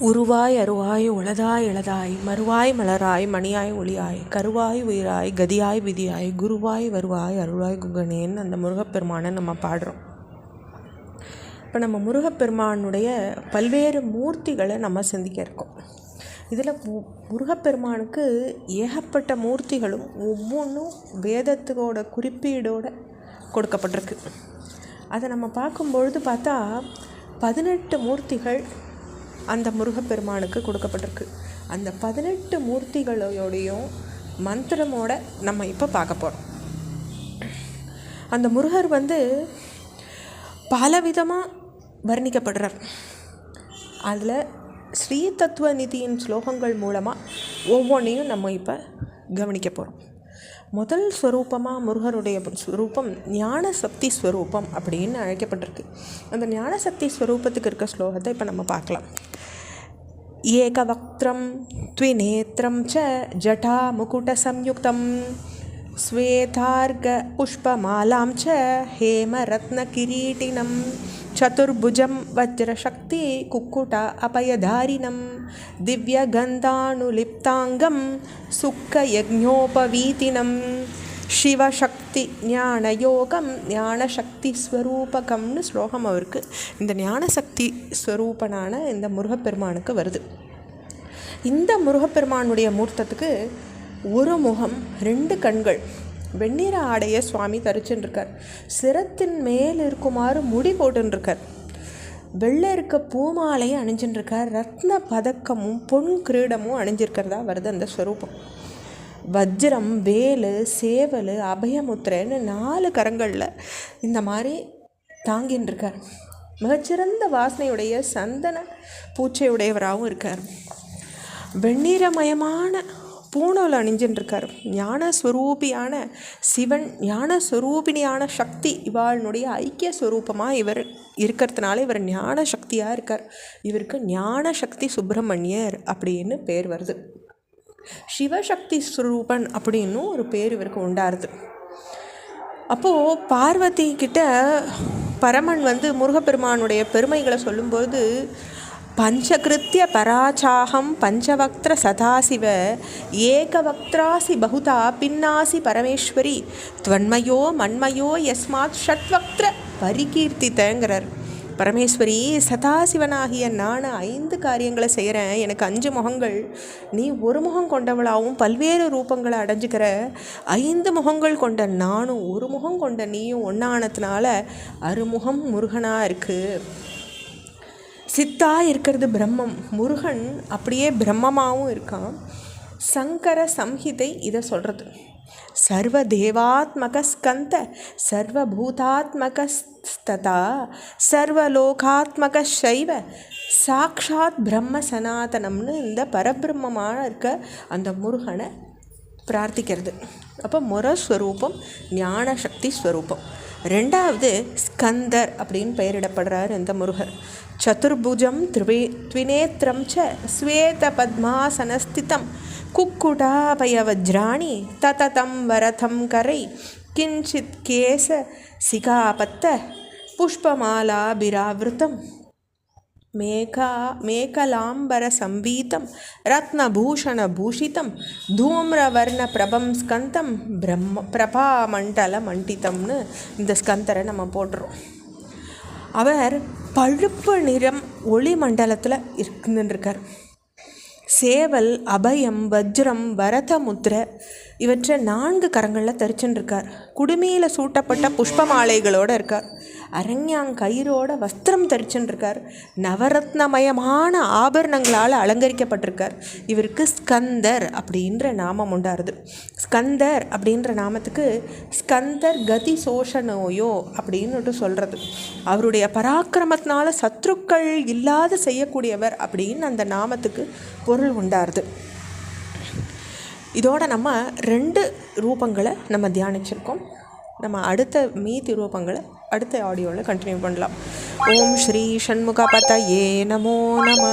உருவாய் அருவாய் உளதாய் இளதாய் மறுவாய் மலராய் மணியாய் ஒளியாய் கருவாய் உயிராய் கதியாய் விதியாய் குருவாய் வருவாய் அருளாய் குகனேன்னு அந்த முருகப்பெருமானை நம்ம பாடுறோம். இப்போ நம்ம முருகப்பெருமானுடைய பல்வேறு மூர்த்திகளை நம்ம சிந்திக்க இருக்கோம். இதில் முருகப்பெருமானுக்கு ஏகப்பட்ட மூர்த்திகளும் ஒவ்வொன்றும் வேதத்தோட குறிப்பீடோடு கொடுக்கப்பட்டிருக்கு. அதை நம்ம பார்க்கும்பொழுது பார்த்தா 18 மூர்த்திகள் அந்த முருகப்பெருமானுக்கு கொடுக்கப்பட்டிருக்கு. அந்த 18 மூர்த்திகளோடையும் மந்திரமோட நம்ம இப்போ பார்க்க போகிறோம். அந்த முருகர் பலவிதமாக வர்ணிக்கப்படுறார். அதில் ஸ்ரீ தத்துவ நிதியின் ஸ்லோகங்கள் மூலமாக ஒவ்வொன்றையும் நம்ம இப்போ கவனிக்க போகிறோம். முதல் ஸ்வரூபமாக முருகருடைய ஸ்வரூபம் ஞான சக்தி ஸ்வரூபம் அப்படின்னு அழைக்கப்பட்டிருக்கு. அந்த ஞான சக்தி ஸ்வரூபத்துக்கு இருக்க ஸ்லோகத்தை இப்போ நம்ம பார்க்கலாம். ஏகவக்த்ரம் த்விநேத்ரம் ச ஜடா முகுட சம்யுக்தம் ஸ்வேதார்க புஷ்பமாலாம் ச ஹேமரத்ன கிரீட்டினம் சதுர்புஜம் வஜ்ரசக்தி குக்குட அபயதாரிணம் திவ்யகந்தானுலிப்தாங்கம் சுக்கயஜ்ஞோபவீதினம் சிவசக்தி ஞானயோகம் ஞானசக்தி ஸ்வரூபகம்னு ஸ்லோகம் அவருக்கு இந்த ஞானசக்தி ஸ்வரூபனான இந்த முருகப்பெருமானுக்கு வருது. இந்த முருகப்பெருமானுடைய மூர்த்தத்துக்கு ஒரு முகம், 2 கண்கள், வெண்ணிற ஆடைய சுவாமி தரிச்சுருக்கார். சிரத்தின் மேல் இருக்குமாறு முடி போட்டுருக்கார். வெள்ளை இருக்க பூமாலையை அணிஞ்சுருக்கார். ரத்ன பதக்கமும் பொன் கிரீடமும் அணிஞ்சிருக்கிறதா வருது அந்த ஸ்வரூபம். வஜ்ரம், வேலு, சேவல், அபயமுத்திரன்னு 4 கரங்களில் இந்த மாதிரி தாங்கின்னு இருக்கார். மிகச்சிறந்த வாசனையுடைய சந்தன பூச்சையுடையவராகவும் இருக்கார். வெண்ணிறமயமான பூணூல் அணிஞ்சுருக்கார். ஞானஸ்வரூபியான சிவன், ஞானஸ்வரூபிணியான சக்தி இவாளுடைய ஐக்கிய ஸ்வரூபமாக இவர் இருக்கிறதுனால இவர் ஞான சக்தியாக இருக்கார். இவருக்கு ஞானசக்தி சுப்பிரமணியர் அப்படின்னு பேர் வருது. சிவசக்தி ஸ்வரூபன் அப்படின்னும் ஒரு பேர் இவருக்கு உண்டாருது. அப்போது பார்வதி கிட்ட பரமன் முருகப்பெருமானுடைய பெருமைகளை சொல்லும்போது பஞ்சகிருத்திய பராச்சாகம் பஞ்சவக்திர சதாசிவ ஏகவக்திராசி பகுதா பின்னாசி பரமேஸ்வரி துவன்மயோ மண்மயோ யஸ்மாத் ஷட்வக்திர பரிகீர்த்தித்தங்கிறார். பரமேஸ்வரி, சதாசிவனாகிய நான் 5 காரியங்களை செய்கிறேன். எனக்கு 5 முகங்கள். நீ ஒரு முகம் கொண்டவளாகவும் பல்வேறு ரூபங்களை அடைஞ்சிக்கிற. 5 முகங்கள் கொண்ட நானும் 1 முகம் கொண்ட நீயும் ஒன்றானதுனால அறுமுகம் முருகனாக இருக்குது. சித்தா இருக்கிறது பிரம்மம். முருகன் அப்படியே பிரம்மமாகவும் இருக்கான். சங்கர சம்ஹிதை இதை சொல்கிறது. சர்வ தேவாத்மக ஸ்கந்த சர்வபூதாத்மகஸ்ததா சர்வலோகாத்மக சைவ சாக்ஷாத் பிரம்ம சனாதனம்னு இந்த பரபிரம்மமான இருக்க அந்த முருகனை பிரார்த்திக்கிறது. அப்போ முரஸ்வரூபம் ஞானசக்தி ஸ்வரூபம். 2வது ஸ்கந்தர் அப்படின்னு பெயரிடப்படுறார் இந்த முருகர். சதுர்புஜம் த்விநேத்ரம் ச ஸ்வேத பத்மாசனஸ்திதம் குக்குடாபயவஜ்ராணி தததம் வரதம் கரை கிஞ்சித் கேச சிகாபத்த புஷ்பமாலாபிராவிருத்தம் மேகலாம்பர சம்பீதம் ரத்னபூஷணபூஷிதம் தூம்ரவர்ண பிரபம் ஸ்கந்தம் பிரபாமண்டல மண்டிதம்னு இந்த ஸ்கந்தரை நம்ம போடுறோம். அவர் பழுப்பு நிறம் ஒளி மண்டலத்தில் இருந்துருக்கார். சேவல், அபயம், வஜ்ரம், வரதமுத்திர இவற்றை 4 கரங்களில் தரிச்சுருக்கார். குடுமையில் சூட்டப்பட்ட புஷ்ப மாலைகளோடு இருக்கார். அரண்யாங்கயிரோட வஸ்திரம் தரிச்சுருக்கார். நவரத்னமயமான ஆபரணங்களால் அலங்கரிக்கப்பட்டிருக்கார். இவருக்கு ஸ்கந்தர் அப்படின்ற நாமம் உண்டாருது. ஸ்கந்தர் அப்படின்ற நாமத்துக்கு ஸ்கந்தர் கதி சோஷனோயோ அப்படின்னு சொல்கிறது. அவருடைய பராக்கிரமத்தினால சத்ருக்கள் இல்லாத செய்யக்கூடியவர் அப்படின்னு அந்த நாமத்துக்கு பொருள் உண்டாருது. இதோட நம்ம 2 ரூபங்களை நம்ம தியானிச்சிருக்கோம். நம்ம அடுத்த மீதி ரூபங்களை அடுத்த ஆடியோவில் கண்டினியூ பண்ணலாம். ஓம் ஸ்ரீ ஷண்முகபதயே நமோ நம.